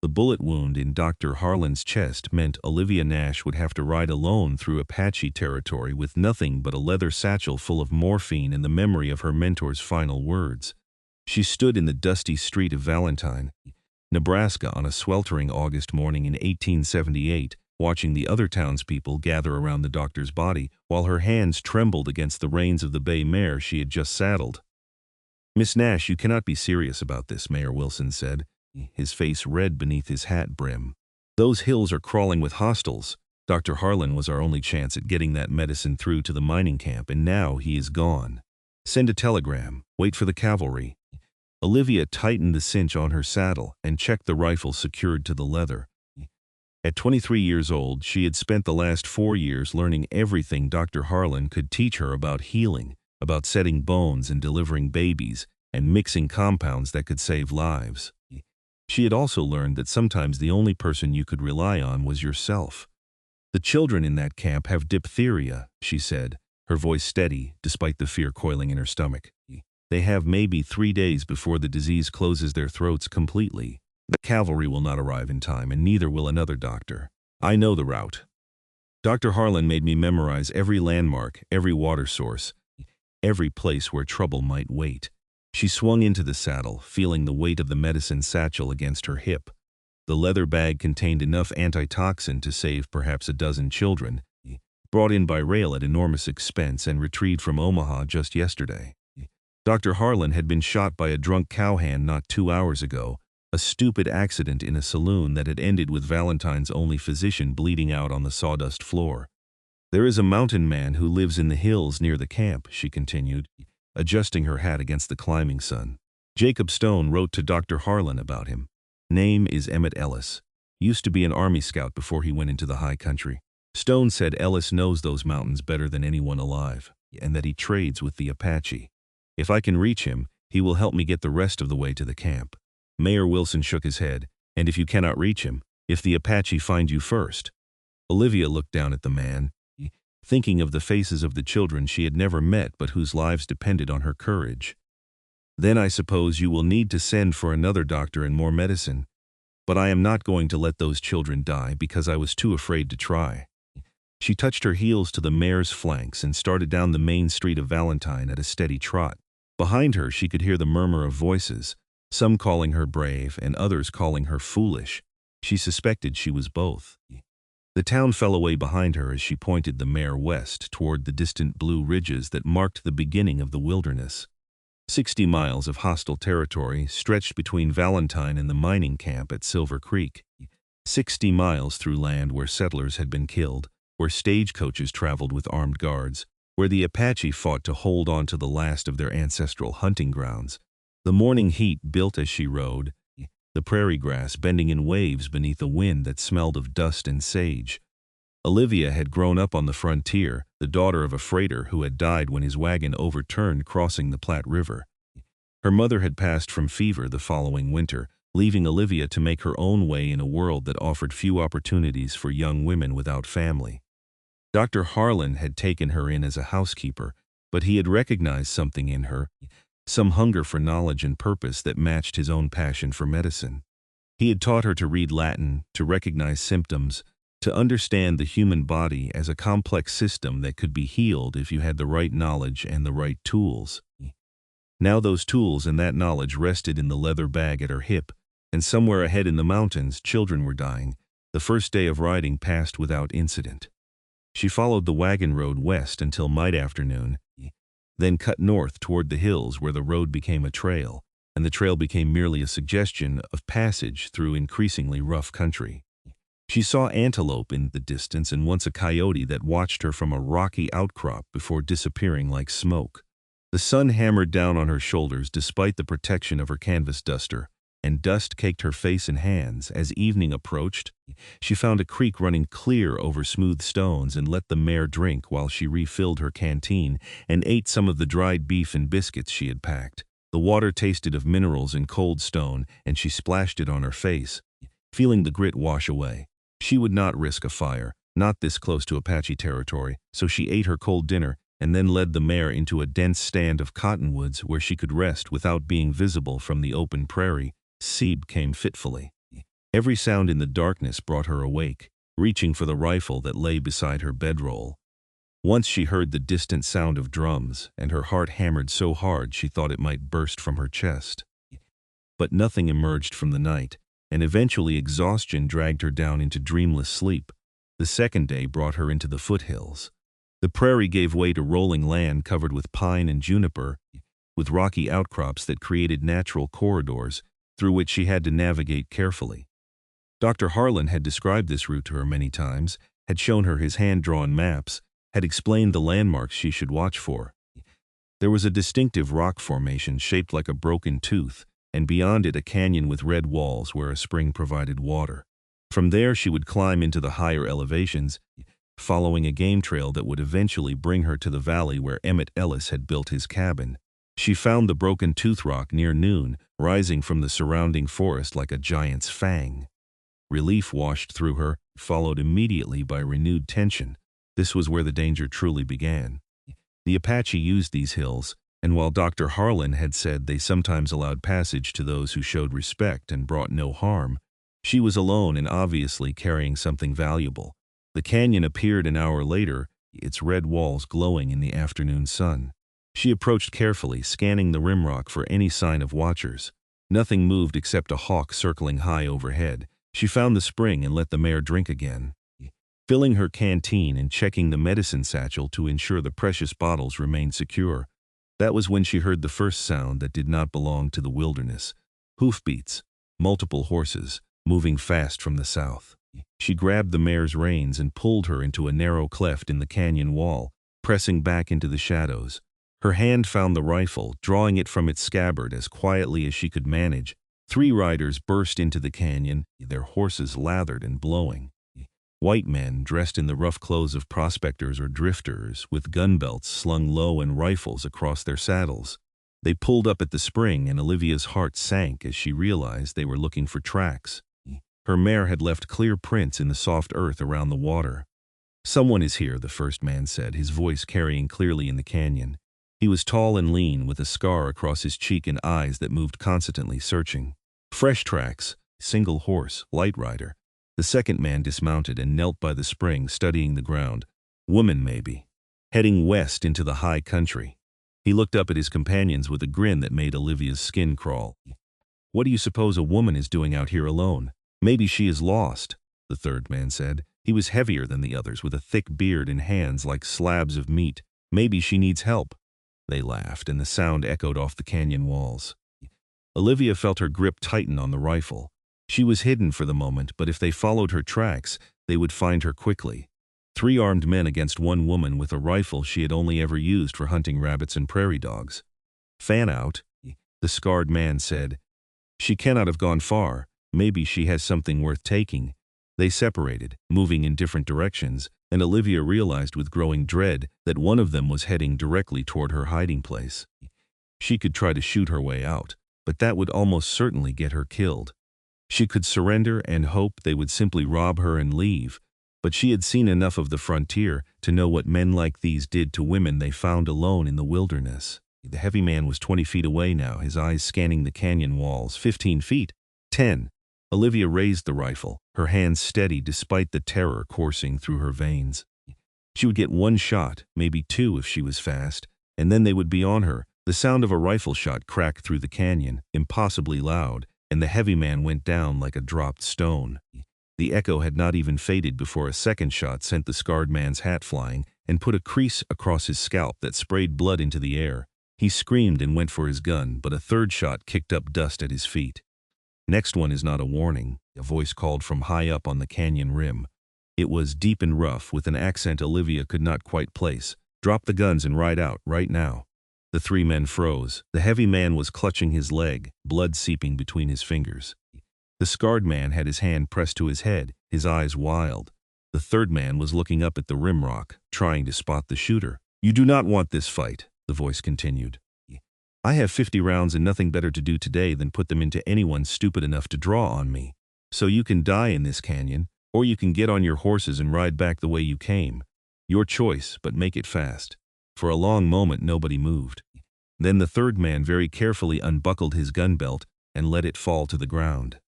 The bullet wound in Dr. Harlan's chest meant Olivia Nash would have to ride alone through Apache territory with nothing but a leather satchel full of morphine and the memory of her mentor's final words. She stood in the dusty street of Valentine, Nebraska on a sweltering August morning in 1878, watching the other townspeople gather around the doctor's body while her hands trembled against the reins of the bay mare she had just saddled. "Miss Nash, you cannot be serious about this," Mayor Wilson said, his face red beneath his hat brim. "Those hills are crawling with hostiles. Dr. Harlan was our only chance at getting that medicine through to the mining camp, and now he is gone. Send a telegram. Wait for the cavalry." Olivia tightened the cinch on her saddle and checked the rifle secured to the leather. At 23 years old, she had spent the last 4 years learning everything Dr. Harlan could teach her about healing, about setting bones and delivering babies, and mixing compounds that could save lives. She had also learned that sometimes the only person you could rely on was yourself. "The children in that camp have diphtheria," she said, her voice steady despite the fear coiling in her stomach. "They have maybe 3 days before the disease closes their throats completely. The cavalry will not arrive in time, and neither will another doctor. I know the route. Dr. Harlan made me memorize every landmark, every water source, every place where trouble might wait." She swung into the saddle, feeling the weight of the medicine satchel against her hip. The leather bag contained enough antitoxin to save perhaps a dozen children, brought in by rail at enormous expense and retrieved from Omaha just yesterday. Dr. Harlan had been shot by a drunk cowhand not 2 hours ago, a stupid accident in a saloon that had ended with Valentine's only physician bleeding out on the sawdust floor. "There is a mountain man who lives in the hills near the camp," she continued, adjusting her hat against the climbing sun. "Jacob Stone wrote to Dr. Harlan about him. Name is Emmett Ellis. Used to be an Army scout before he went into the high country. Stone said Ellis knows those mountains better than anyone alive, and that he trades with the Apache. If I can reach him, he will help me get the rest of the way to the camp." Mayor Wilson shook his head. "And if you cannot reach him, if the Apache find you first?" Olivia looked down at the man, thinking of the faces of the children she had never met but whose lives depended on her courage. "Then I suppose you will need to send for another doctor and more medicine. But I am not going to let those children die because I was too afraid to try." She touched her heels to the mare's flanks and started down the main street of Valentine at a steady trot. Behind her she could hear the murmur of voices, some calling her brave and others calling her foolish. She suspected she was both. The town fell away behind her as she pointed the mare west toward the distant blue ridges that marked the beginning of the wilderness. 60 miles of hostile territory stretched between Valentine and the mining camp at Silver Creek. 60 miles through land where settlers had been killed, where stagecoaches traveled with armed guards, where the Apache fought to hold on to the last of their ancestral hunting grounds. The morning heat built as she rode, the prairie grass bending in waves beneath a wind that smelled of dust and sage. Olivia had grown up on the frontier, the daughter of a freighter who had died when his wagon overturned crossing the Platte River. Her mother had passed from fever the following winter, leaving Olivia to make her own way in a world that offered few opportunities for young women without family. Dr. Harlan had taken her in as a housekeeper, but he had recognized something in her, some hunger for knowledge and purpose that matched his own passion for medicine. He had taught her to read Latin, to recognize symptoms, to understand the human body as a complex system that could be healed if you had the right knowledge and the right tools. Now those tools and that knowledge rested in the leather bag at her hip, and somewhere ahead in the mountains, children were dying. The first day of riding passed without incident. She followed the wagon road west until mid-afternoon, then cut north toward the hills where the road became a trail, and the trail became merely a suggestion of passage through increasingly rough country. She saw antelope in the distance and once a coyote that watched her from a rocky outcrop before disappearing like smoke. The sun hammered down on her shoulders despite the protection of her canvas duster, and dust caked her face and hands. As evening approached, she found a creek running clear over smooth stones and let the mare drink while she refilled her canteen and ate some of the dried beef and biscuits she had packed. The water tasted of minerals and cold stone, and she splashed it on her face, feeling the grit wash away. She would not risk a fire, not this close to Apache territory, so she ate her cold dinner and then led the mare into a dense stand of cottonwoods where she could rest without being visible from the open prairie. Seb came fitfully. Every sound in the darkness brought her awake, reaching for the rifle that lay beside her bedroll. Once she heard the distant sound of drums, and her heart hammered so hard she thought it might burst from her chest. But nothing emerged from the night, and eventually exhaustion dragged her down into dreamless sleep. The second day brought her into the foothills. The prairie gave way to rolling land covered with pine and juniper, with rocky outcrops that created natural corridors through which she had to navigate carefully. Dr. Harlan had described this route to her many times, had shown her his hand-drawn maps, had explained the landmarks she should watch for. There was a distinctive rock formation shaped like a broken tooth, and beyond it a canyon with red walls where a spring provided water. From there she would climb into the higher elevations, following a game trail that would eventually bring her to the valley where Emmett Ellis had built his cabin. She found the broken tooth rock near noon, rising from the surrounding forest like a giant's fang. Relief washed through her, followed immediately by renewed tension. This was where the danger truly began. The Apache used these hills, and while Dr. Harlan had said they sometimes allowed passage to those who showed respect and brought no harm, she was alone and obviously carrying something valuable. The canyon appeared an hour later, its red walls glowing in the afternoon sun. She approached carefully, scanning the rimrock for any sign of watchers. Nothing moved except a hawk circling high overhead. She found the spring and let the mare drink again, filling her canteen and checking the medicine satchel to ensure the precious bottles remained secure. That was when she heard the first sound that did not belong to the wilderness. Hoofbeats, multiple horses, moving fast from the south. She grabbed the mare's reins and pulled her into a narrow cleft in the canyon wall, pressing back into the shadows. Her hand found the rifle, drawing it from its scabbard as quietly as she could manage. 3 riders burst into the canyon, their horses lathered and blowing. White men dressed in the rough clothes of prospectors or drifters, with gun belts slung low and rifles across their saddles. They pulled up at the spring, and Olivia's heart sank as she realized they were looking for tracks. Her mare had left clear prints in the soft earth around the water. "Someone is here," the first man said, his voice carrying clearly in the canyon. He was tall and lean, with a scar across his cheek and eyes that moved constantly, searching. "Fresh tracks, single horse, light rider." The second man dismounted and knelt by the spring, studying the ground. "Woman, maybe. Heading west into the high country." He looked up at his companions with a grin that made Olivia's skin crawl. "What do you suppose a woman is doing out here alone?" "Maybe she is lost," the third man said. He was heavier than the others, with a thick beard and hands like slabs of meat. "Maybe she needs help." They laughed, and the sound echoed off the canyon walls. Olivia felt her grip tighten on the rifle. She was hidden for the moment, but if they followed her tracks, they would find her quickly. 3 armed men against 1 woman with a rifle she had only ever used for hunting rabbits and prairie dogs. "Fan out," the scarred man said. "She cannot have gone far. Maybe she has something worth taking." They separated, moving in different directions, and Olivia realized with growing dread that one of them was heading directly toward her hiding place. She could try to shoot her way out, but that would almost certainly get her killed. She could surrender and hope they would simply rob her and leave, but she had seen enough of the frontier to know what men like these did to women they found alone in the wilderness. The heavy man was 20 feet away now, his eyes scanning the canyon walls. 15 feet. 10. Olivia raised the rifle, her hands steady despite the terror coursing through her veins. She would get 1 shot, maybe 2 if she was fast, and then they would be on her. The sound of a rifle shot cracked through the canyon, impossibly loud, and the heavy man went down like a dropped stone. The echo had not even faded before a second shot sent the scarred man's hat flying and put a crease across his scalp that sprayed blood into the air. He screamed and went for his gun, but a third shot kicked up dust at his feet. "Next one is not a warning," a voice called from high up on the canyon rim. It was deep and rough, with an accent Olivia could not quite place. "Drop the guns and ride out, right now." The 3 men froze. The heavy man was clutching his leg, blood seeping between his fingers. The scarred man had his hand pressed to his head, his eyes wild. The third man was looking up at the rimrock, trying to spot the shooter. "You do not want this fight," the voice continued. "I have 50 rounds and nothing better to do today than put them into anyone stupid enough to draw on me. So you can die in this canyon, or you can get on your horses and ride back the way you came. Your choice, but make it fast." For a long moment nobody moved. Then the third man very carefully unbuckled his gun belt and let it fall to the ground.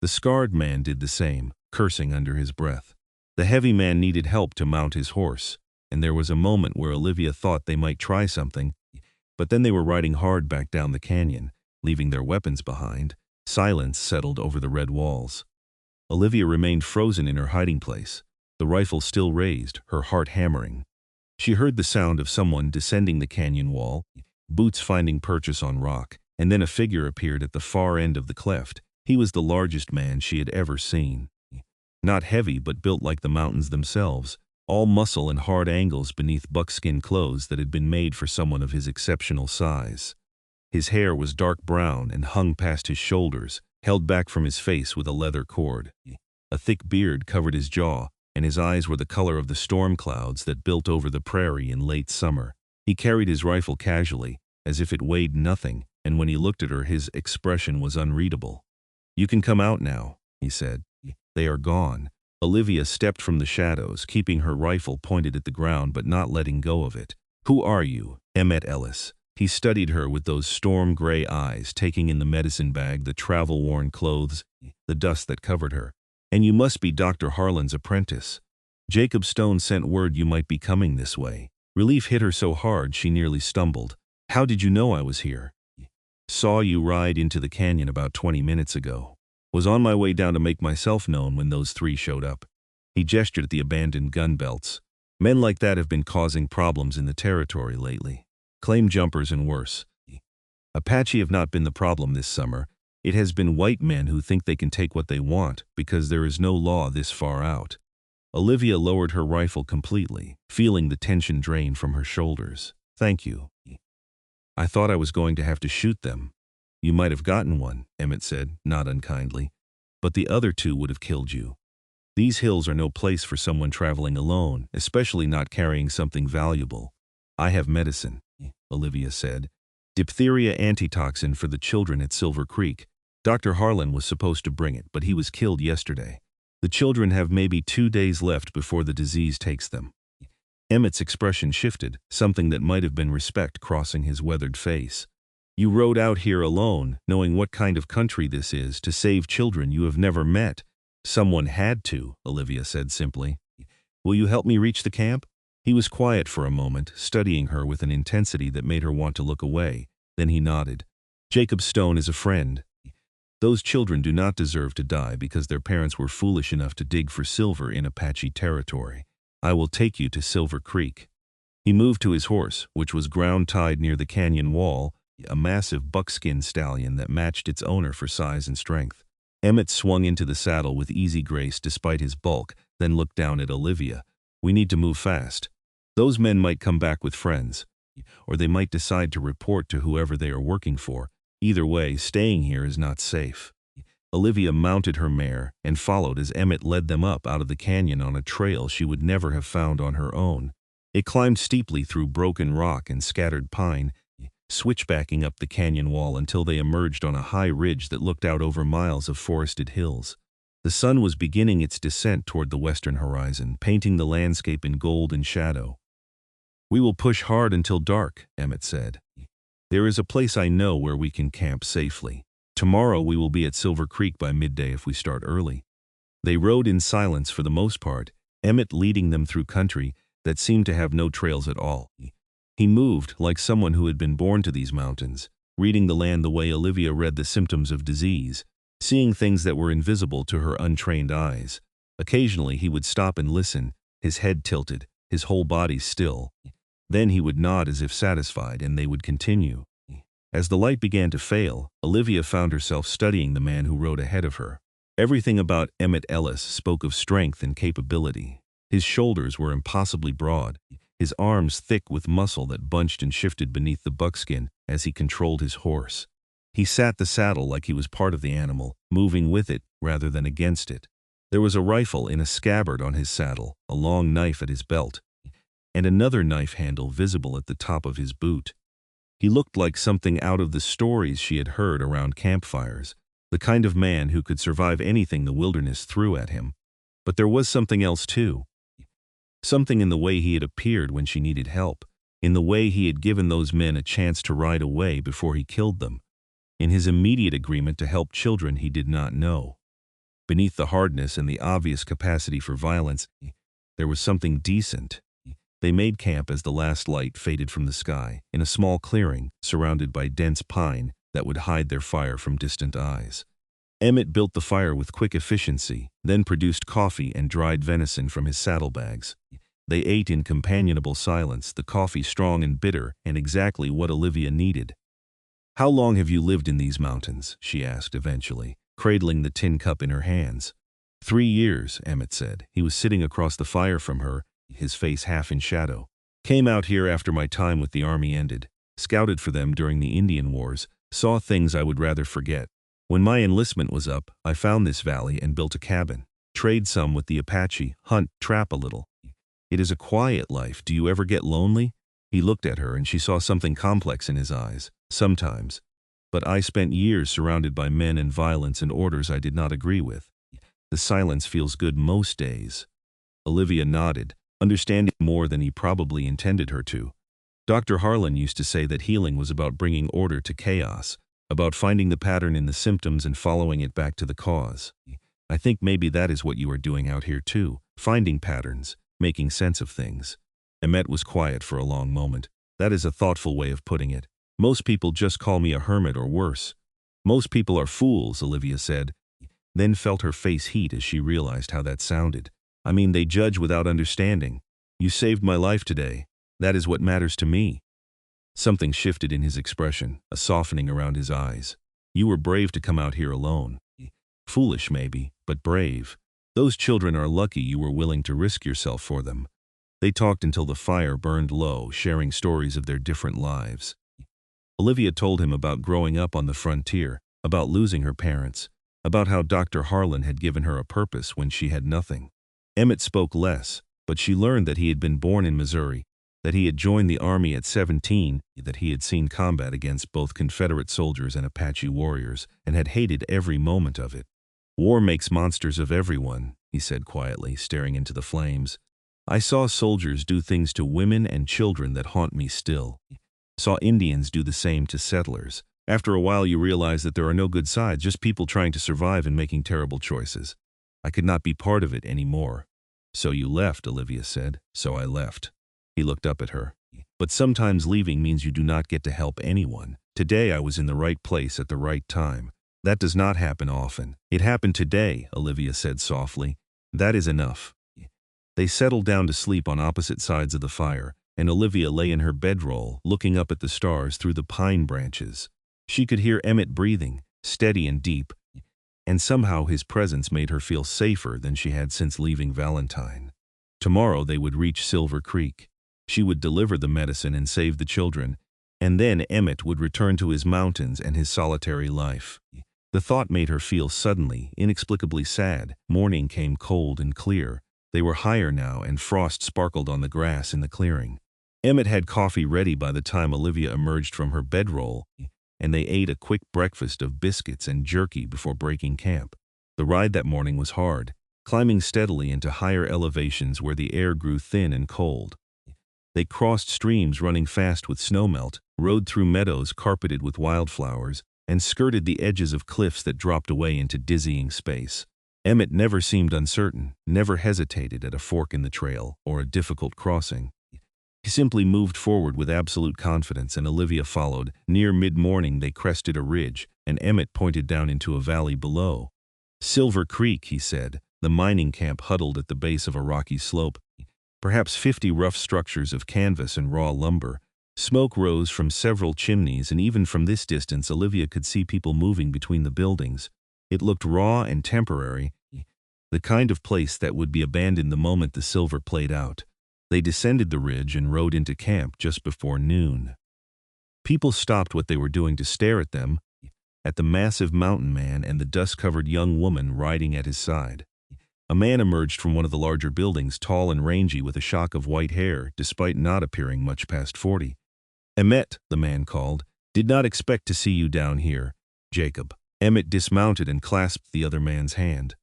The scarred man did the same, cursing under his breath. The heavy man needed help to mount his horse, and there was a moment where Olivia thought they might try something, but then they were riding hard back down the canyon, leaving their weapons behind. Silence settled over the red walls. Olivia remained frozen in her hiding place, the rifle still raised, her heart hammering. She heard the sound of someone descending the canyon wall, boots finding purchase on rock, and then a figure appeared at the far end of the cleft. He was the largest man she had ever seen. Not heavy, but built like the mountains themselves, all muscle and hard angles beneath buckskin clothes that had been made for someone of his exceptional size. His hair was dark brown and hung past his shoulders, held back from his face with a leather cord. A thick beard covered his jaw, and his eyes were the color of the storm clouds that built over the prairie in late summer. He carried his rifle casually, as if it weighed nothing, and when he looked at her, his expression was unreadable. "You can come out now," he said. "They are gone." Olivia stepped from the shadows, keeping her rifle pointed at the ground but not letting go of it. "Who are you?" "Emmett Ellis." He studied her with those storm-gray eyes, taking in the medicine bag, the travel-worn clothes, the dust that covered her. "And you must be Dr. Harlan's apprentice. Jacob Stone sent word you might be coming this way." Relief hit her so hard she nearly stumbled. "How did you know I was here?" "Saw you ride into the canyon about 20 minutes ago. Was on my way down to make myself known when those three showed up." He gestured at the abandoned gun belts. "Men like that have been causing problems in the territory lately. Claim jumpers and worse. Apache have not been the problem this summer. It has been white men who think they can take what they want because there is no law this far out." Olivia lowered her rifle completely, feeling the tension drain from her shoulders. "Thank you. I thought I was going to have to shoot them." "You might have gotten one," Emmett said, not unkindly, "but the other two would have killed you. These hills are no place for someone traveling alone, especially not carrying something valuable." "I have medicine," Olivia said. "Diphtheria antitoxin for the children at Silver Creek. Dr. Harlan was supposed to bring it, but he was killed yesterday. The children have maybe 2 days left before the disease takes them." Emmett's expression shifted, something that might have been respect crossing his weathered face. "You rode out here alone, knowing what kind of country this is, to save children you have never met." "Someone had to," Olivia said simply. "Will you help me reach the camp?" He was quiet for a moment, studying her with an intensity that made her want to look away. Then he nodded. "Jacob Stone is a friend. Those children do not deserve to die because their parents were foolish enough to dig for silver in Apache territory. I will take you to Silver Creek." He moved to his horse, which was ground-tied near the canyon wall, a massive buckskin stallion that matched its owner for size and strength. Emmett swung into the saddle with easy grace despite his bulk, then looked down at Olivia. "We need to move fast. Those men might come back with friends, or they might decide to report to whoever they are working for. Either way, staying here is not safe." Olivia mounted her mare and followed as Emmett led them up out of the canyon on a trail she would never have found on her own. It climbed steeply through broken rock and scattered pine, switchbacking up the canyon wall until they emerged on a high ridge that looked out over miles of forested hills. The sun was beginning its descent toward the western horizon, painting the landscape in gold and shadow. "We will push hard until dark," Emmett said. "There is a place I know where we can camp safely. Tomorrow we will be at Silver Creek by midday if we start early." They rode in silence for the most part, Emmett leading them through country that seemed to have no trails at all. He moved like someone who had been born to these mountains, reading the land the way Olivia read the symptoms of disease, seeing things that were invisible to her untrained eyes. Occasionally he would stop and listen, his head tilted, his whole body still. Then he would nod as if satisfied, and they would continue. As the light began to fail, Olivia found herself studying the man who rode ahead of her. Everything about Emmett Ellis spoke of strength and capability. His shoulders were impossibly broad, his arms thick with muscle that bunched and shifted beneath the buckskin as he controlled his horse. He sat the saddle like he was part of the animal, moving with it rather than against it. There was a rifle in a scabbard on his saddle, a long knife at his belt, and another knife handle visible at the top of his boot. He looked like something out of the stories she had heard around campfires, the kind of man who could survive anything the wilderness threw at him. But there was something else too. Something in the way he had appeared when she needed help, in the way he had given those men a chance to ride away before he killed them, in his immediate agreement to help children he did not know. Beneath the hardness and the obvious capacity for violence, there was something decent. They made camp as the last light faded from the sky, in a small clearing, surrounded by dense pine that would hide their fire from distant eyes. Emmett built the fire with quick efficiency, then produced coffee and dried venison from his saddlebags. They ate in companionable silence, the coffee strong and bitter, and exactly what Olivia needed. "How long have you lived in these mountains?" she asked eventually, cradling the tin cup in her hands. 3 years, Emmett said. He was sitting across the fire from her, his face half in shadow. "Came out here after my time with the army ended. Scouted for them during the Indian Wars. Saw things I would rather forget. When my enlistment was up, I found this valley and built a cabin. Trade some with the Apache, hunt, trap a little. It is a quiet life. Do you ever get lonely?" He looked at her and she saw something complex in his eyes. "Sometimes. But I spent years surrounded by men and violence and orders I did not agree with. The silence feels good most days." Olivia nodded, understanding more than he probably intended her to. Dr. Harlan used to say that healing was about bringing order to chaos, about finding the pattern in the symptoms and following it back to the cause. "I think maybe that is what you are doing out here too, finding patterns, making sense of things." Emmett was quiet for a long moment. "That is a thoughtful way of putting it. Most people just call me a hermit or worse." "Most people are fools," Olivia said, then felt her face heat as she realized how that sounded. "I mean, they judge without understanding. You saved my life today. That is what matters to me." Something shifted in his expression, a softening around his eyes. "You were brave to come out here alone. Foolish maybe, but brave. Those children are lucky you were willing to risk yourself for them." They talked until the fire burned low, sharing stories of their different lives. Olivia told him about growing up on the frontier, about losing her parents, about how Dr. Harlan had given her a purpose when she had nothing. Emmett spoke less, but she learned that he had been born in Missouri, that he had joined the army at 17, that he had seen combat against both Confederate soldiers and Apache warriors, and had hated every moment of it. "War makes monsters of everyone," he said quietly, staring into the flames. "I saw soldiers do things to women and children that haunt me still. Saw Indians do the same to settlers. After a while you realize that there are no good sides, just people trying to survive and making terrible choices. I could not be part of it anymore." "So you left," Olivia said. "So I left." He looked up at her. "But sometimes leaving means you do not get to help anyone. Today I was in the right place at the right time. That does not happen often." "It happened today," Olivia said softly. "That is enough." They settled down to sleep on opposite sides of the fire, and Olivia lay in her bedroll, looking up at the stars through the pine branches. She could hear Emmett breathing, steady and deep, and somehow his presence made her feel safer than she had since leaving Valentine. Tomorrow they would reach Silver Creek. She would deliver the medicine and save the children, and then Emmett would return to his mountains and his solitary life. The thought made her feel suddenly, inexplicably sad. Morning came cold and clear. They were higher now, and frost sparkled on the grass in the clearing. Emmett had coffee ready by the time Olivia emerged from her bedroll, and they ate a quick breakfast of biscuits and jerky before breaking camp. The ride that morning was hard, climbing steadily into higher elevations where the air grew thin and cold. They crossed streams running fast with snowmelt, rode through meadows carpeted with wildflowers, and skirted the edges of cliffs that dropped away into dizzying space. Emmett never seemed uncertain, never hesitated at a fork in the trail or a difficult crossing. He simply moved forward with absolute confidence, and Olivia followed. Near mid-morning they crested a ridge, and Emmett pointed down into a valley below. "Silver Creek," he said, the mining camp huddled at the base of a rocky slope. Perhaps 50 rough structures of canvas and raw lumber. Smoke rose from several chimneys, and even from this distance Olivia could see people moving between the buildings. It looked raw and temporary, the kind of place that would be abandoned the moment the silver played out. They descended the ridge and rode into camp just before noon. People stopped what they were doing to stare at them, at the massive mountain man and the dust-covered young woman riding at his side. A man emerged from one of the larger buildings, tall and rangy with a shock of white hair, despite not appearing much past 40. "Emmett," the man called, "did not expect to see you down here." "Jacob." Emmett dismounted and clasped the other man's hand.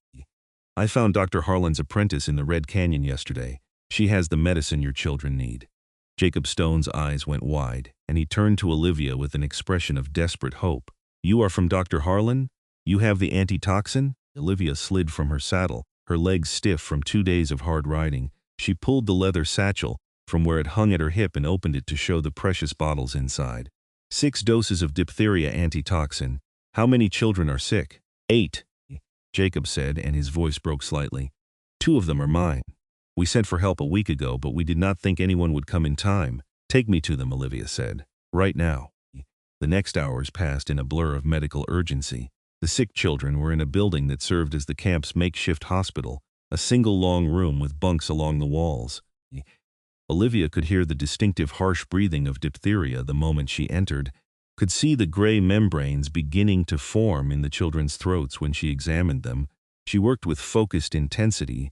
"I found Dr. Harlan's apprentice in the Red Canyon yesterday. She has the medicine your children need." Jacob Stone's eyes went wide, and he turned to Olivia with an expression of desperate hope. "You are from Dr. Harlan? You have the antitoxin?" Olivia slid from her saddle, her legs stiff from 2 days of hard riding. She pulled the leather satchel from where it hung at her hip and opened it to show the precious bottles inside. 6 doses of diphtheria antitoxin. How many children are sick? 8, Jacob said, and his voice broke slightly. 2 of them are mine. We sent for help a week ago, but we did not think anyone would come in time. Take me to them, Olivia said. Right now. The next hours passed in a blur of medical urgency. The sick children were in a building that served as the camp's makeshift hospital, a single long room with bunks along the walls. Olivia could hear the distinctive harsh breathing of diphtheria the moment she entered, could see the gray membranes beginning to form in the children's throats when she examined them. She worked with focused intensity,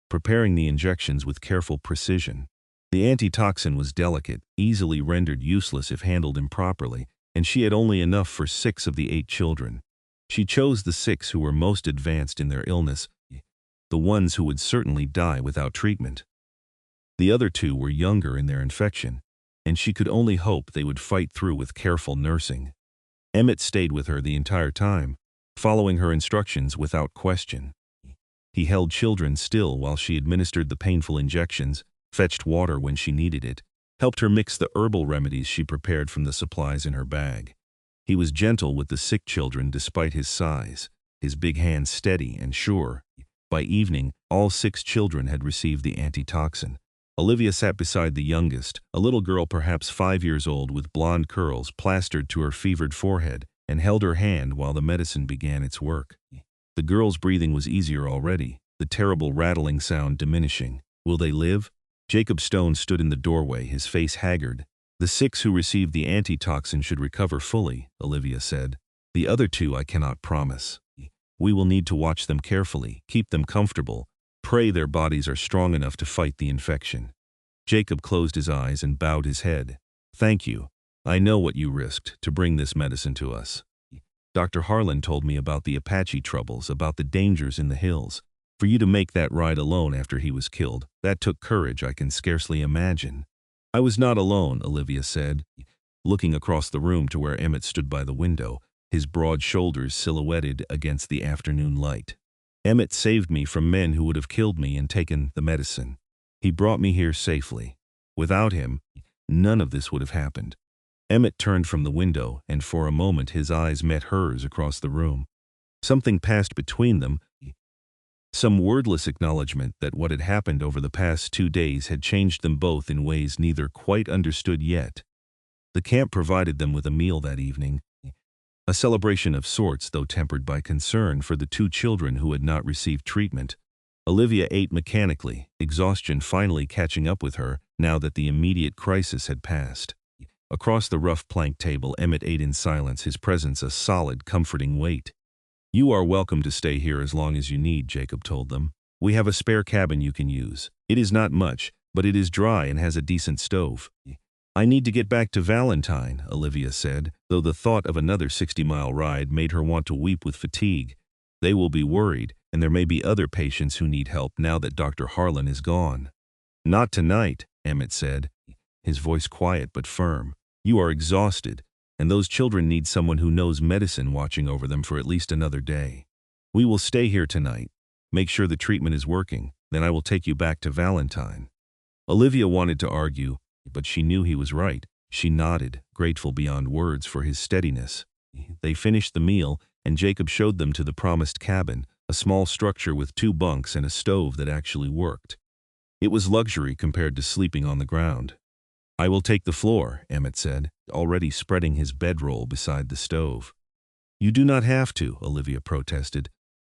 preparing the injections with careful precision. The antitoxin was delicate, easily rendered useless if handled improperly, and she had only enough for 6 of the 8 children. She chose the 6 who were most advanced in their illness, the ones who would certainly die without treatment. The other 2 were younger in their infection, and she could only hope they would fight through with careful nursing. Emmett stayed with her the entire time, following her instructions without question. He held children still while she administered the painful injections, fetched water when she needed it, helped her mix the herbal remedies she prepared from the supplies in her bag. He was gentle with the sick children despite his size, his big hands steady and sure. By evening, all 6 children had received the antitoxin. Olivia sat beside the youngest, a little girl perhaps 5 years old with blonde curls plastered to her fevered forehead, and held her hand while the medicine began its work. The girl's breathing was easier already, the terrible rattling sound diminishing. Will they live? Jacob Stone stood in the doorway, his face haggard. The 6 who received the antitoxin should recover fully, Olivia said. The other 2 I cannot promise. We will need to watch them carefully, keep them comfortable, pray their bodies are strong enough to fight the infection. Jacob closed his eyes and bowed his head. Thank you. I know what you risked to bring this medicine to us. Dr. Harlan told me about the Apache troubles, about the dangers in the hills. For you to make that ride alone after he was killed, that took courage I can scarcely imagine. I was not alone, Olivia said, looking across the room to where Emmett stood by the window, his broad shoulders silhouetted against the afternoon light. Emmett saved me from men who would have killed me and taken the medicine. He brought me here safely. Without him, none of this would have happened. Emmett turned from the window, and for a moment his eyes met hers across the room. Something passed between them, some wordless acknowledgement that what had happened over the past 2 days had changed them both in ways neither quite understood yet. The camp provided them with a meal that evening, a celebration of sorts, though tempered by concern for the 2 children who had not received treatment. Olivia ate mechanically, exhaustion finally catching up with her now that the immediate crisis had passed. Across the rough plank table, Emmett ate in silence, his presence a solid, comforting weight. You are welcome to stay here as long as you need, Jacob told them. We have a spare cabin you can use. It is not much, but it is dry and has a decent stove. I need to get back to Valentine, Olivia said, though the thought of another 60-mile ride made her want to weep with fatigue. They will be worried, and there may be other patients who need help now that Dr. Harlan is gone. Not tonight, Emmett said, his voice quiet but firm. You are exhausted, and those children need someone who knows medicine watching over them for at least another day. We will stay here tonight. Make sure the treatment is working, then I will take you back to Valentine. Olivia wanted to argue, but she knew he was right. She nodded, grateful beyond words for his steadiness. They finished the meal, and Jacob showed them to the promised cabin, a small structure with 2 bunks and a stove that actually worked. It was luxury compared to sleeping on the ground. I will take the floor, Emmett said, already spreading his bedroll beside the stove. You do not have to, Olivia protested.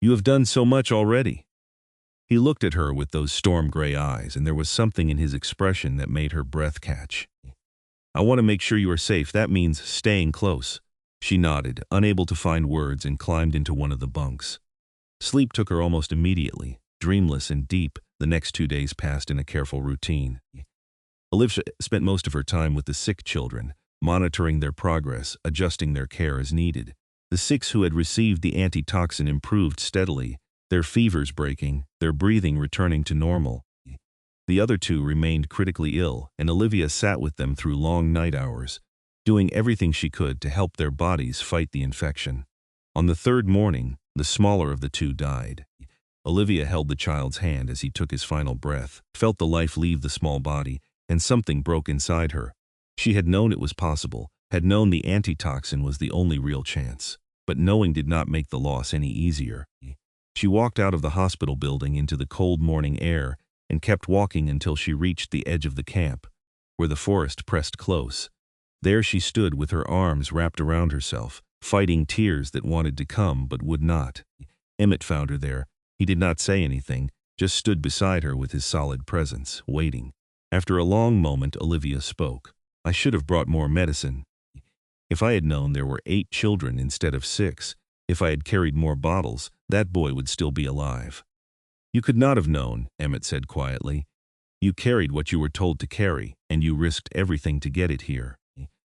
You have done so much already. He looked at her with those storm-gray eyes, and there was something in his expression that made her breath catch. I want to make sure you are safe. That means staying close. She nodded, unable to find words, and climbed into one of the bunks. Sleep took her almost immediately, dreamless and deep. The next 2 days passed in a careful routine. Olivia spent most of her time with the sick children, monitoring their progress, adjusting their care as needed. The 6 who had received the antitoxin improved steadily, their fevers breaking, their breathing returning to normal. The other 2 remained critically ill, and Olivia sat with them through long night hours, doing everything she could to help their bodies fight the infection. On the 3rd morning, The smaller of the two died. Olivia held the child's hand as he took his final breath, felt the life leave the small body, and something broke inside her. She had known it was possible, had known the antitoxin was the only real chance. But knowing did not make the loss any easier. She walked out of the hospital building into the cold morning air and kept walking until she reached the edge of the camp, where the forest pressed close. There she stood with her arms wrapped around herself, fighting tears that wanted to come but would not. Emmett found her there. He did not say anything, just stood beside her with his solid presence, waiting. After a long moment, Olivia spoke. "I should have brought more medicine. If I had known there were 8 children instead of 6, if I had carried more bottles, that boy would still be alive." "You could not have known," Emmett said quietly. "You carried what you were told to carry, and you risked everything to get it here.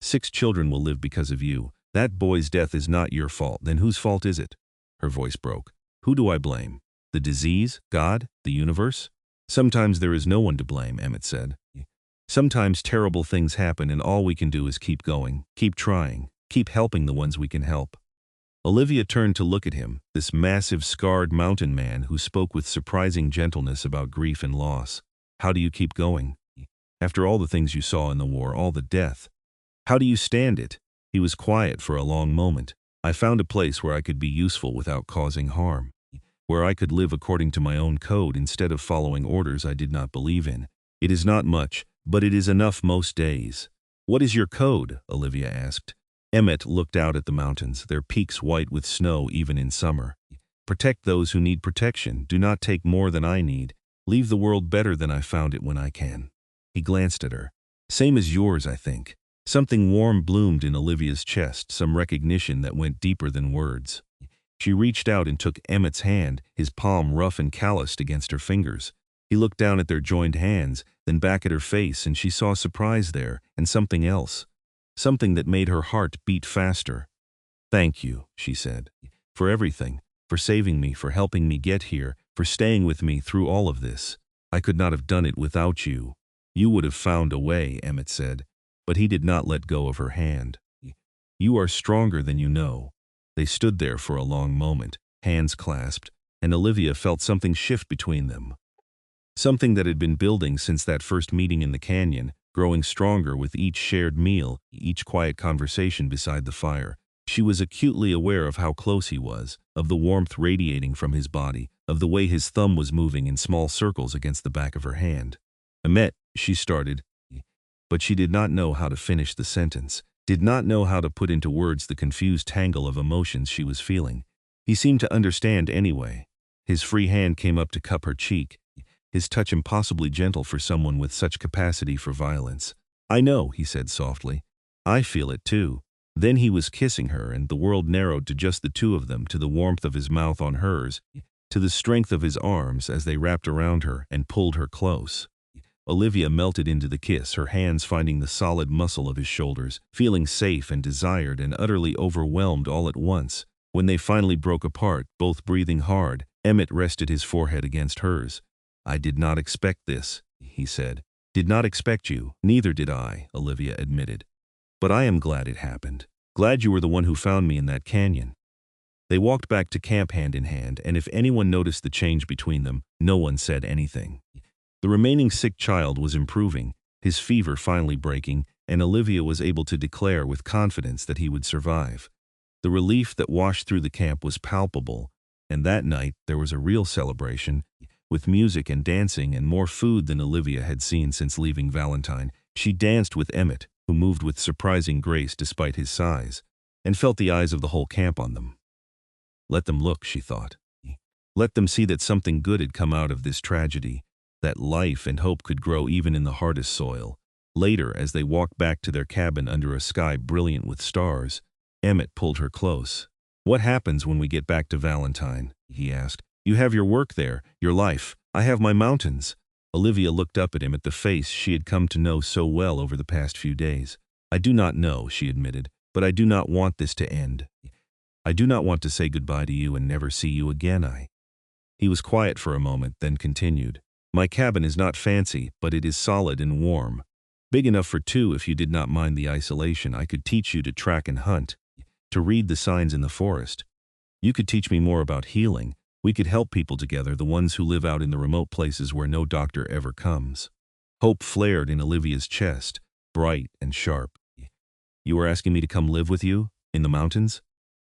6 children will live because of you. That boy's death is not your fault. Then whose fault is it?" Her voice broke. "Who do I blame? The disease? God? The universe?" "Sometimes there is no one to blame," Emmett said. "Sometimes terrible things happen and all we can do is keep going, keep trying, keep helping the ones we can help." Olivia turned to look at him, this massive, scarred mountain man who spoke with surprising gentleness about grief and loss. "How do you keep going? After all the things you saw in the war, all the death. How do you stand it?" He was quiet for a long moment. "I found a place where I could be useful without causing harm, where I could live according to my own code instead of following orders I did not believe in. It is not much, but it is enough most days." "What is your code?" Olivia asked. Emmett looked out at the mountains, their peaks white with snow even in summer. "Protect those who need protection. Do not take more than I need. Leave the world better than I found it when I can." He glanced at her. "Same as yours, I think." Something warm bloomed in Olivia's chest, some recognition that went deeper than words. She reached out and took Emmett's hand, his palm rough and calloused against her fingers. He looked down at their joined hands, then back at her face, and she saw surprise there, and something else. Something that made her heart beat faster. "Thank you," she said, "for everything, for saving me, for helping me get here, for staying with me through all of this. I could not have done it without you." "You would have found a way," Emmett said, but he did not let go of her hand. "You are stronger than you know." They stood there for a long moment, hands clasped, and Olivia felt something shift between them. Something that had been building since that first meeting in the canyon, growing stronger with each shared meal, each quiet conversation beside the fire. She was acutely aware of how close he was, of the warmth radiating from his body, of the way his thumb was moving in small circles against the back of her hand. "Emmett," she started, but she did not know how to finish the sentence, did not know how to put into words the confused tangle of emotions she was feeling. He seemed to understand anyway. His free hand came up to cup her cheek, his touch impossibly gentle for someone with such capacity for violence. "I know," he said softly. "I feel it too." Then he was kissing her, and the world narrowed to just the two of them, to the warmth of his mouth on hers, to the strength of his arms as they wrapped around her and pulled her close. Olivia melted into the kiss, her hands finding the solid muscle of his shoulders, feeling safe and desired and utterly overwhelmed all at once. When they finally broke apart, both breathing hard, Emmett rested his forehead against hers. "I did not expect this," he said. "Did not expect you." "Neither did I," Olivia admitted. "But I am glad it happened. Glad you were the one who found me in that canyon." They walked back to camp hand in hand, and if anyone noticed the change between them, no one said anything. The remaining sick child was improving, his fever finally breaking, and Olivia was able to declare with confidence that he would survive. The relief that washed through the camp was palpable, and that night there was a real celebration, with music and dancing and more food than Olivia had seen since leaving Valentine. She danced with Emmett, who moved with surprising grace despite his size, and felt the eyes of the whole camp on them. Let them look, she thought. Let them see that something good had come out of this tragedy, that life and hope could grow even in the hardest soil. Later, as they walked back to their cabin under a sky brilliant with stars, Emmett pulled her close. "What happens when we get back to Valentine?" he asked. "You have your work there, your life. I have my mountains." Olivia looked up at him, at the face she had come to know so well over the past few days. "I do not know," she admitted, "but I do not want this to end. I do not want to say goodbye to you and never see you again. He was quiet for a moment, then continued. "My cabin is not fancy, but it is solid and warm. Big enough for 2 if you did not mind the isolation. I could teach you to track and hunt, to read the signs in the forest. You could teach me more about healing. We could help people together, the ones who live out in the remote places where no doctor ever comes. Hope flared in Olivia's chest, bright and sharp. You are asking me to come live with you? In the mountains?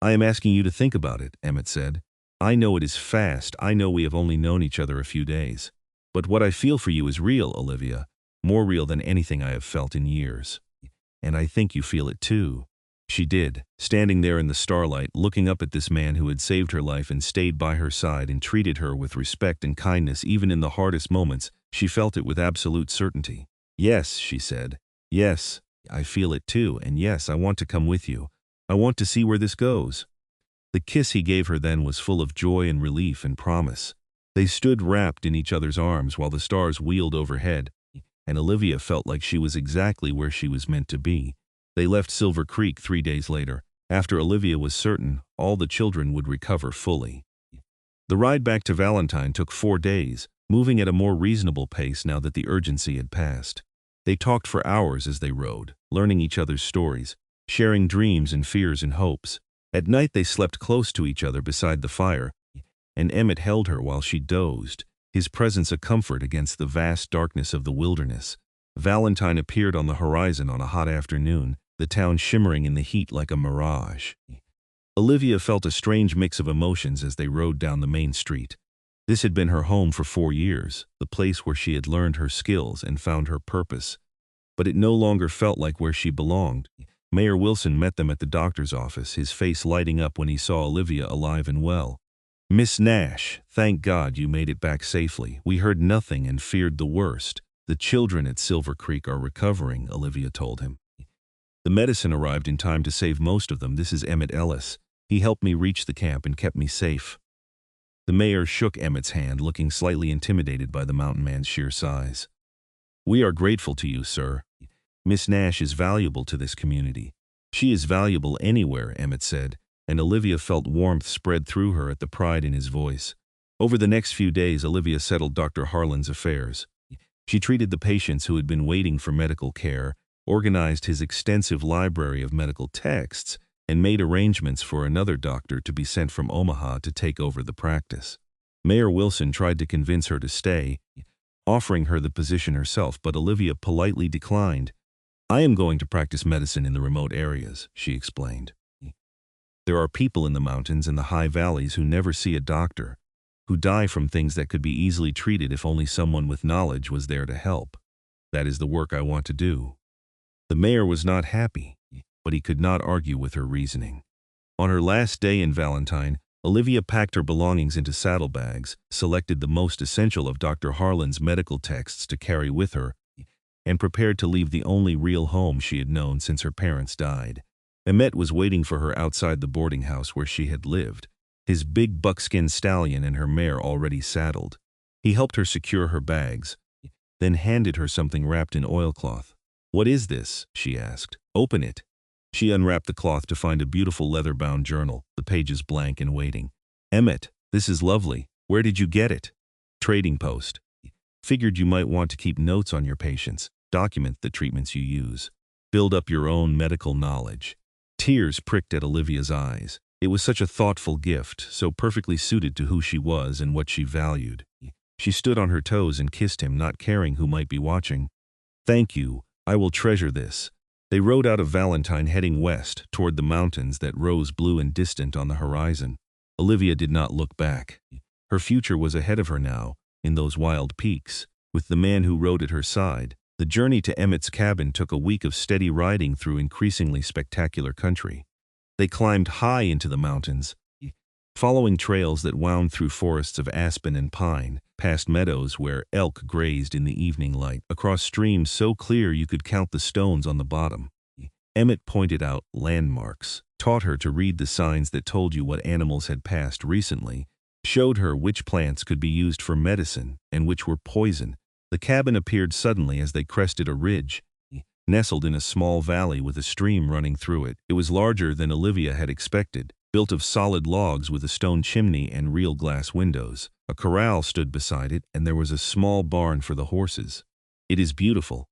I am asking you to think about it, Emmett said. I know it is fast. I know we have only known each other a few days. But what I feel for you is real, Olivia. More real than anything I have felt in years. And I think you feel it too. She did, standing there in the starlight, looking up at this man who had saved her life and stayed by her side and treated her with respect and kindness even in the hardest moments. She felt it with absolute certainty. Yes, she said. Yes, I feel it too, and yes, I want to come with you. I want to see where this goes. The kiss he gave her then was full of joy and relief and promise. They stood wrapped in each other's arms while the stars wheeled overhead, and Olivia felt like she was exactly where she was meant to be. They left Silver Creek 3 days later, after Olivia was certain all the children would recover fully. The ride back to Valentine took 4 days, moving at a more reasonable pace now that the urgency had passed. They talked for hours as they rode, learning each other's stories, sharing dreams and fears and hopes. At night they slept close to each other beside the fire, and Emmett held her while she dozed, his presence a comfort against the vast darkness of the wilderness. Valentine appeared on the horizon on a hot afternoon, the town shimmering in the heat like a mirage. Olivia felt a strange mix of emotions as they rode down the main street. This had been her home for 4 years, the place where she had learned her skills and found her purpose. But it no longer felt like where she belonged. Mayor Wilson met them at the doctor's office, his face lighting up when he saw Olivia alive and well. Miss Nash, thank God you made it back safely. We heard nothing and feared the worst. The children at Silver Creek are recovering, Olivia told him. The medicine arrived in time to save most of them. This is Emmett Ellis. He helped me reach the camp and kept me safe. The mayor shook Emmett's hand, looking slightly intimidated by the mountain man's sheer size. We are grateful to you, sir. Miss Nash is valuable to this community. She is valuable anywhere, Emmett said, and Olivia felt warmth spread through her at the pride in his voice. Over the next few days, Olivia settled Dr. Harlan's affairs. She treated the patients who had been waiting for medical care, organized his extensive library of medical texts, and made arrangements for another doctor to be sent from Omaha to take over the practice. Mayor Wilson tried to convince her to stay, offering her the position herself, but Olivia politely declined. I am going to practice medicine in the remote areas, she explained. There are people in the mountains and the high valleys who never see a doctor, who die from things that could be easily treated if only someone with knowledge was there to help. That is the work I want to do. The mayor was not happy, but he could not argue with her reasoning. On her last day in Valentine, Olivia packed her belongings into saddlebags, selected the most essential of Dr. Harlan's medical texts to carry with her, and prepared to leave the only real home she had known since her parents died. Emmett was waiting for her outside the boarding house where she had lived, his big buckskin stallion and her mare already saddled. He helped her secure her bags, then handed her something wrapped in oilcloth. What is this? She asked. Open it. She unwrapped the cloth to find a beautiful leather-bound journal, the pages blank and waiting. Emmett, this is lovely. Where did you get it? Trading post. Figured you might want to keep notes on your patients, document the treatments you use, build up your own medical knowledge. Tears pricked at Olivia's eyes. It was such a thoughtful gift, so perfectly suited to who she was and what she valued. She stood on her toes and kissed him, not caring who might be watching. Thank you. I will treasure this. They rode out of Valentine, heading west, toward the mountains that rose blue and distant on the horizon. Olivia did not look back. Her future was ahead of her now, in those wild peaks, with the man who rode at her side. The journey to Emmett's cabin took a week of steady riding through increasingly spectacular country. They climbed high into the mountains, following trails that wound through forests of aspen and pine, past meadows where elk grazed in the evening light, across streams so clear you could count the stones on the bottom. Emmett pointed out landmarks, taught her to read the signs that told you what animals had passed recently, showed her which plants could be used for medicine and which were poison. The cabin appeared suddenly as they crested a ridge, nestled in a small valley with a stream running through it. It was larger than Olivia had expected, built of solid logs with a stone chimney and real glass windows. A corral stood beside it, and there was a small barn for the horses. It is beautiful,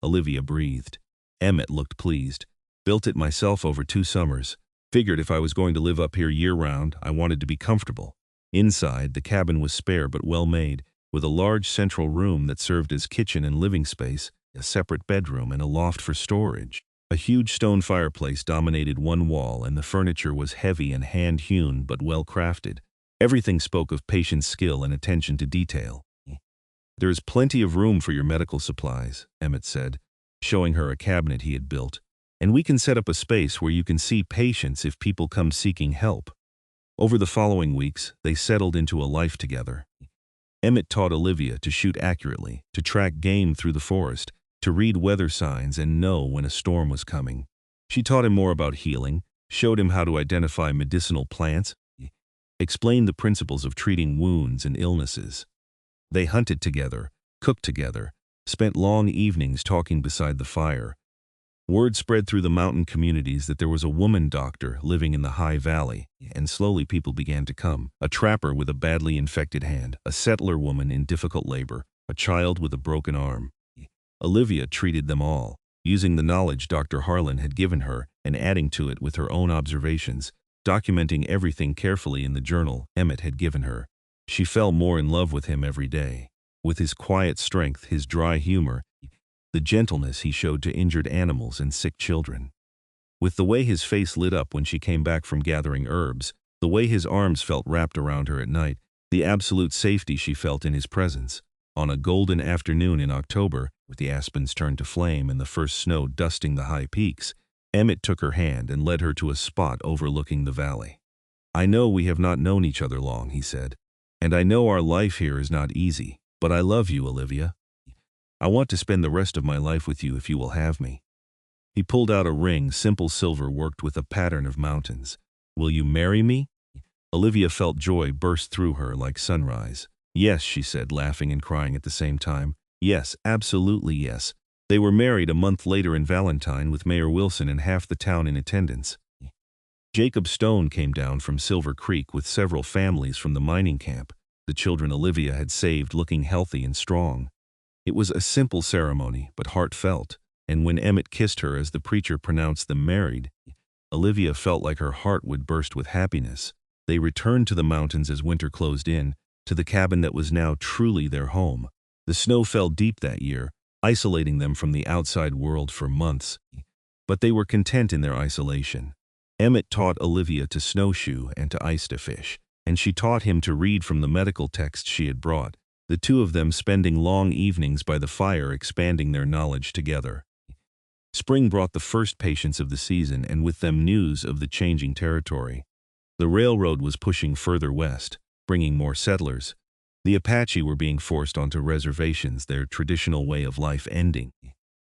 Olivia breathed. Emmett looked pleased. Built it myself over 2 summers. Figured if I was going to live up here year-round, I wanted to be comfortable. Inside, the cabin was spare but well-made, with a large central room that served as kitchen and living space, a separate bedroom, and a loft for storage. A huge stone fireplace dominated one wall, and the furniture was heavy and hand-hewn but well-crafted. Everything spoke of patient skill and attention to detail. "There is plenty of room for your medical supplies," Emmett said, showing her a cabinet he had built. "And we can set up a space where you can see patients if people come seeking help." Over the following weeks, they settled into a life together. Emmett taught Olivia to shoot accurately, to track game through the forest, to read weather signs and know when a storm was coming. She taught him more about healing, showed him how to identify medicinal plants, explained the principles of treating wounds and illnesses. They hunted together, cooked together, spent long evenings talking beside the fire. Word spread through the mountain communities that there was a woman doctor living in the high valley, and slowly people began to come. A trapper with a badly infected hand, a settler woman in difficult labor, a child with a broken arm. Olivia treated them all, using the knowledge Dr. Harlan had given her and adding to it with her own observations, documenting everything carefully in the journal Emmett had given her. She fell more in love with him every day. With his quiet strength, his dry humor, the gentleness he showed to injured animals and sick children. With the way his face lit up when she came back from gathering herbs, the way his arms felt wrapped around her at night, the absolute safety she felt in his presence. On a golden afternoon in October, with the aspens turned to flame and the first snow dusting the high peaks, Emmett took her hand and led her to a spot overlooking the valley. "I know we have not known each other long," he said, "and I know our life here is not easy, but I love you, Olivia. I want to spend the rest of my life with you if you will have me." He pulled out a ring, simple silver worked with a pattern of mountains. "Will you marry me?" Olivia felt joy burst through her like sunrise. "Yes," she said, laughing and crying at the same time. "Yes, absolutely yes." They were married a month later in Valentine with Mayor Wilson and half the town in attendance. Jacob Stone came down from Silver Creek with several families from the mining camp, the children Olivia had saved looking healthy and strong. It was a simple ceremony, but heartfelt, and when Emmett kissed her as the preacher pronounced them married, Olivia felt like her heart would burst with happiness. They returned to the mountains as winter closed in, to the cabin that was now truly their home. The snow fell deep that year, isolating them from the outside world for months, but they were content in their isolation. Emmett taught Olivia to snowshoe and to ice to fish, and she taught him to read from the medical texts she had brought, the two of them spending long evenings by the fire expanding their knowledge together. Spring brought the first patients of the season, and with them news of the changing territory. The railroad was pushing further west, bringing more settlers. The Apache were being forced onto reservations, their traditional way of life ending.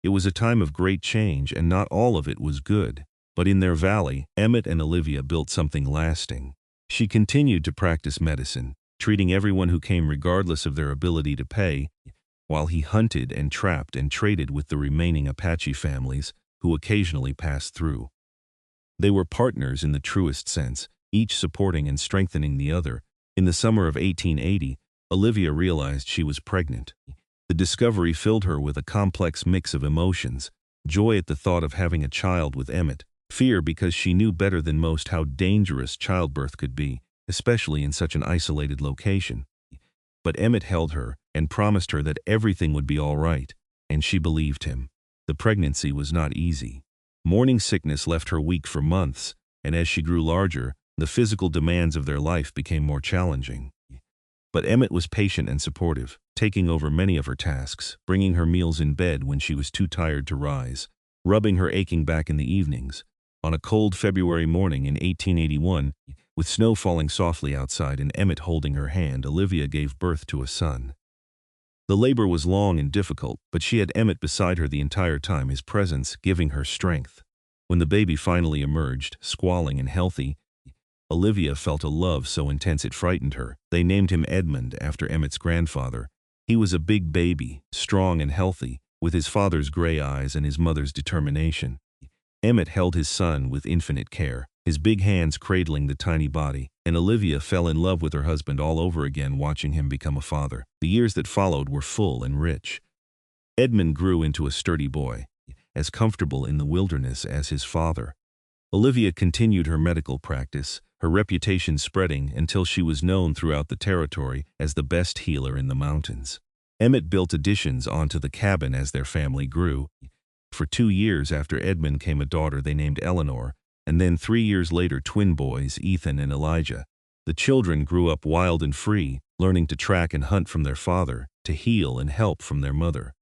It was a time of great change, and not all of it was good. But in their valley, Emmett and Olivia built something lasting. She continued to practice medicine, treating everyone who came regardless of their ability to pay, while he hunted and trapped and traded with the remaining Apache families who occasionally passed through. They were partners in the truest sense, each supporting and strengthening the other. In the summer of 1880, Olivia realized she was pregnant. The discovery filled her with a complex mix of emotions, joy at the thought of having a child with Emmett, fear because she knew better than most how dangerous childbirth could be, especially in such an isolated location. But Emmett held her and promised her that everything would be all right, and she believed him. The pregnancy was not easy. Morning sickness left her weak for months, and as she grew larger, the physical demands of their life became more challenging. But Emmett was patient and supportive, taking over many of her tasks, bringing her meals in bed when she was too tired to rise, rubbing her aching back in the evenings. On a cold February morning in 1881, with snow falling softly outside and Emmett holding her hand, Olivia gave birth to a son. The labor was long and difficult, but she had Emmett beside her the entire time, his presence giving her strength. When the baby finally emerged, squalling and healthy, Olivia felt a love so intense it frightened her. They named him Edmund after Emmett's grandfather. He was a big baby, strong and healthy, with his father's gray eyes and his mother's determination. Emmett held his son with infinite care, his big hands cradling the tiny body, and Olivia fell in love with her husband all over again watching him become a father. The years that followed were full and rich. Edmund grew into a sturdy boy, as comfortable in the wilderness as his father. Olivia continued her medical practice, her reputation spreading until she was known throughout the territory as the best healer in the mountains. Emmett built additions onto the cabin as their family grew. For 2 years after Edmund came a daughter they named Eleanor, and then 3 years later twin boys, Ethan and Elijah. The children grew up wild and free, learning to track and hunt from their father, to heal and help from their mother.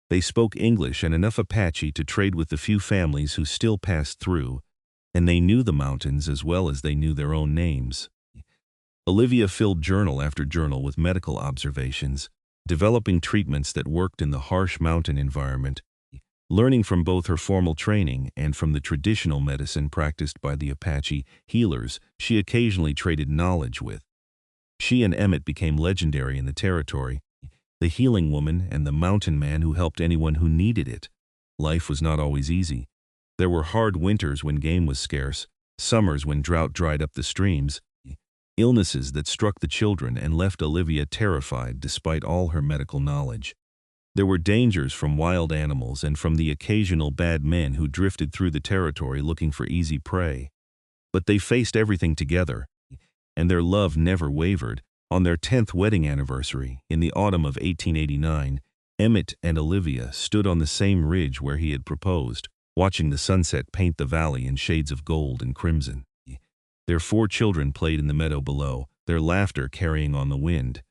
They spoke English and enough Apache to trade with the few families who still passed through, and they knew the mountains as well as they knew their own names. Olivia filled journal after journal with medical observations, developing treatments that worked in the harsh mountain environment, learning from both her formal training and from the traditional medicine practiced by the Apache healers she occasionally traded knowledge with. She and Emmett became legendary in the territory, the healing woman and the mountain man who helped anyone who needed it. Life was not always easy. There were hard winters when game was scarce, summers when drought dried up the streams, illnesses that struck the children and left Olivia terrified despite all her medical knowledge. There were dangers from wild animals and from the occasional bad men who drifted through the territory looking for easy prey. But they faced everything together, and their love never wavered. On their 10th wedding anniversary, in the autumn of 1889, Emmett and Olivia stood on the same ridge where he had proposed, watching the sunset paint the valley in shades of gold and crimson. Their 4 children played in the meadow below, their laughter carrying on the wind.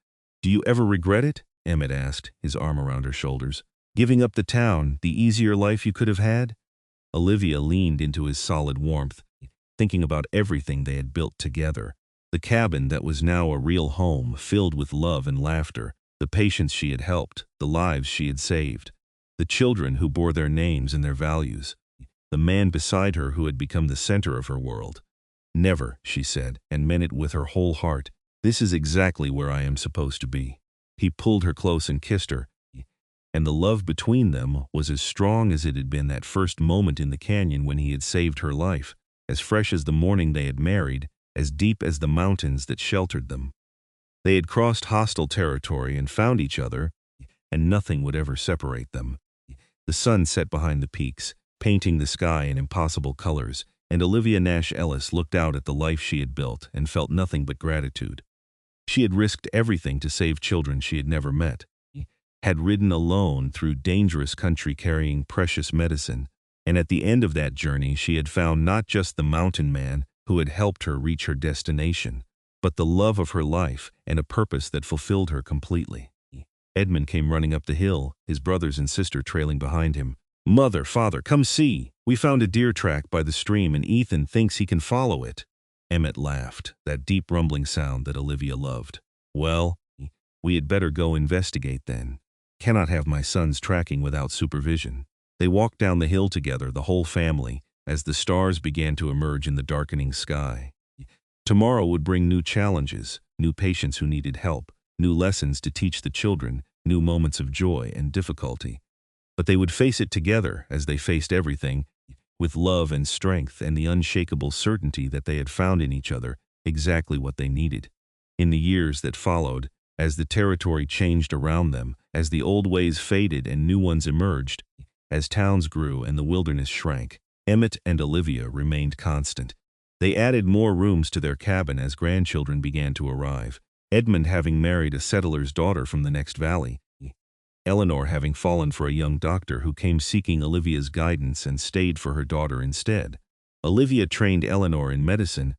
"Do you ever regret it?" Emmett asked, his arm around her shoulders. "Giving up the town, the easier life you could have had?" Olivia leaned into his solid warmth, thinking about everything they had built together. The cabin that was now a real home, filled with love and laughter, the patients she had helped, the lives she had saved, the children who bore their names and their values, the man beside her who had become the center of her world. "Never," she said, and meant it with her whole heart. "This is exactly where I am supposed to be." He pulled her close and kissed her, and the love between them was as strong as it had been that first moment in the canyon when he had saved her life, as fresh as the morning they had married, as deep as the mountains that sheltered them. They had crossed hostile territory and found each other, and nothing would ever separate them. The sun set behind the peaks, painting the sky in impossible colors, and Olivia Nash Ellis looked out at the life she had built and felt nothing but gratitude. She had risked everything to save children she had never met, had ridden alone through dangerous country carrying precious medicine, and at the end of that journey she had found not just the mountain man who had helped her reach her destination, but the love of her life and a purpose that fulfilled her completely. Edmund came running up the hill, his brothers and sister trailing behind him. "Mother, father, come see! We found a deer track by the stream and Ethan thinks he can follow it." Emmett laughed, that deep rumbling sound that Olivia loved. "Well, we had better go investigate then. Cannot have my sons tracking without supervision." They walked down the hill together, the whole family, as the stars began to emerge in the darkening sky. Tomorrow would bring new challenges, new patients who needed help, new lessons to teach the children, new moments of joy and difficulty. But they would face it together as they faced everything, with love and strength and the unshakable certainty that they had found in each other exactly what they needed. In the years that followed, as the territory changed around them, as the old ways faded and new ones emerged, as towns grew and the wilderness shrank, Emmett and Olivia remained constant. They added more rooms to their cabin as grandchildren began to arrive, Edmund having married a settler's daughter from the next valley, Eleanor having fallen for a young doctor who came seeking Olivia's guidance and stayed for her daughter instead. Olivia trained Eleanor in medicine,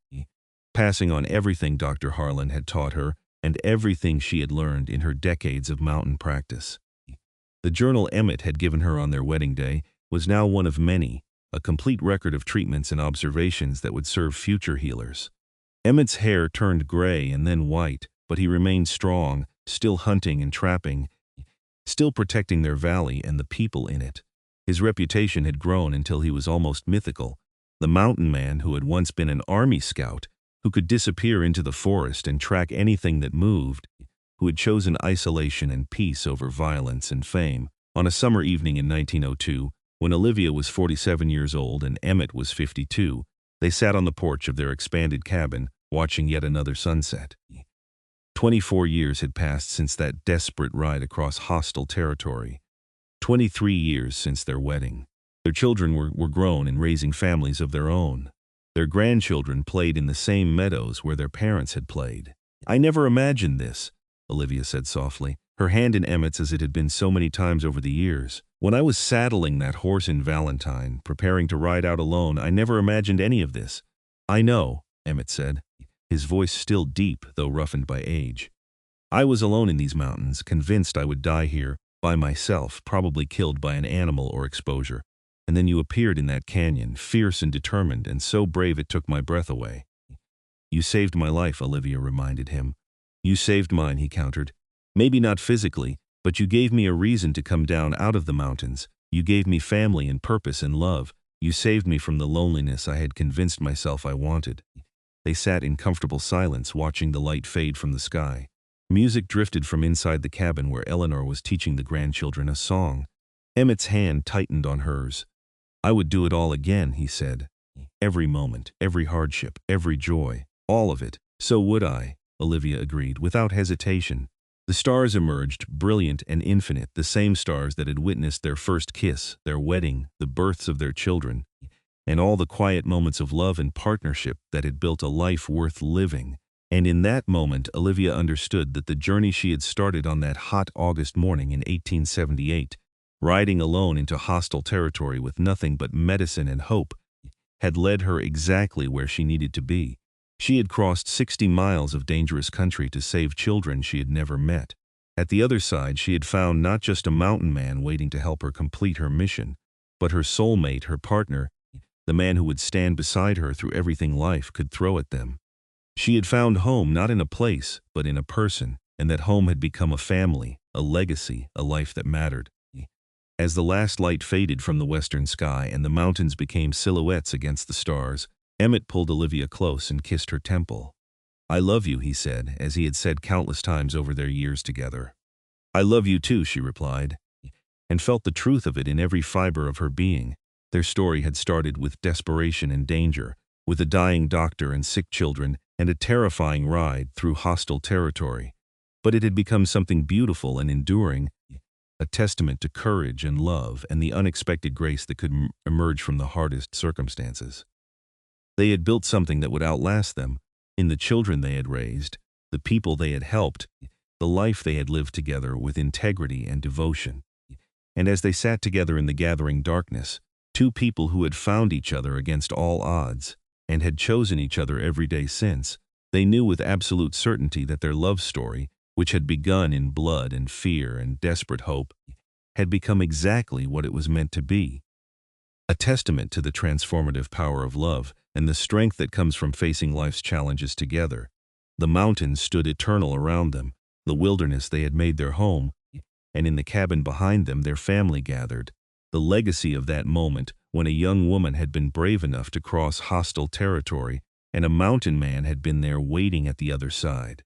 passing on everything Dr. Harlan had taught her and everything she had learned in her decades of mountain practice. The journal Emmett had given her on their wedding day was now one of many, a complete record of treatments and observations that would serve future healers. Emmett's hair turned gray and then white, but he remained strong, still hunting and trapping, still protecting their valley and the people in it. His reputation had grown until he was almost mythical, the mountain man who had once been an army scout, who could disappear into the forest and track anything that moved, who had chosen isolation and peace over violence and fame. On a summer evening in 1902, when Olivia was 47 years old and Emmett was 52, they sat on the porch of their expanded cabin, watching yet another sunset. 24 years had passed since that desperate ride across hostile territory. 23 years since their wedding. Their children were grown and raising families of their own. Their grandchildren played in the same meadows where their parents had played. "I never imagined this," Olivia said softly, her hand in Emmett's as it had been so many times over the years. "When I was saddling that horse in Valentine, preparing to ride out alone, I never imagined any of this." "I know," Emmett said, his voice still deep though roughened by age. "I was alone in these mountains, convinced I would die here, by myself, probably killed by an animal or exposure. And then you appeared in that canyon, fierce and determined, and so brave it took my breath away." "You saved my life," Olivia reminded him. "You saved mine," he countered. "Maybe not physically, but you gave me a reason to come down out of the mountains. You gave me family and purpose and love. You saved me from the loneliness I had convinced myself I wanted." They sat in comfortable silence, watching the light fade from the sky. Music drifted from inside the cabin where Eleanor was teaching the grandchildren a song. Emmett's hand tightened on hers. "I would do it all again," he said. "Every moment, every hardship, every joy, all of it." "So would I," Olivia agreed, without hesitation. The stars emerged, brilliant and infinite, the same stars that had witnessed their first kiss, their wedding, the births of their children, and all the quiet moments of love and partnership that had built a life worth living. And in that moment, Olivia understood that the journey she had started on that hot August morning in 1878, riding alone into hostile territory with nothing but medicine and hope, had led her exactly where she needed to be. She had crossed 60 miles of dangerous country to save children she had never met. At the other side, she had found not just a mountain man waiting to help her complete her mission, but her soulmate, her partner, the man who would stand beside her through everything life could throw at them. She had found home not in a place, but in a person, and that home had become a family, a legacy, a life that mattered. As the last light faded from the western sky and the mountains became silhouettes against the stars, Emmett pulled Olivia close and kissed her temple. "I love you," he said, as he had said countless times over their years together. "I love you too," she replied, and felt the truth of it in every fiber of her being. Their story had started with desperation and danger, with a dying doctor and sick children, and a terrifying ride through hostile territory. But it had become something beautiful and enduring, a testament to courage and love and the unexpected grace that could emerge from the hardest circumstances. They had built something that would outlast them, in the children they had raised, the people they had helped, the life they had lived together with integrity and devotion. And as they sat together in the gathering darkness, two people who had found each other against all odds, and had chosen each other every day since, they knew with absolute certainty that their love story, which had begun in blood and fear and desperate hope, had become exactly what it was meant to be. A testament to the transformative power of love and the strength that comes from facing life's challenges together. The mountains stood eternal around them, the wilderness they had made their home, and in the cabin behind them their family gathered, the legacy of that moment when a young woman had been brave enough to cross hostile territory and a mountain man had been there waiting at the other side.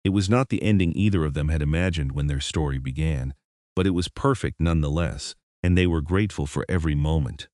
It was not the ending either of them had imagined when their story began, but it was perfect nonetheless, and they were grateful for every moment.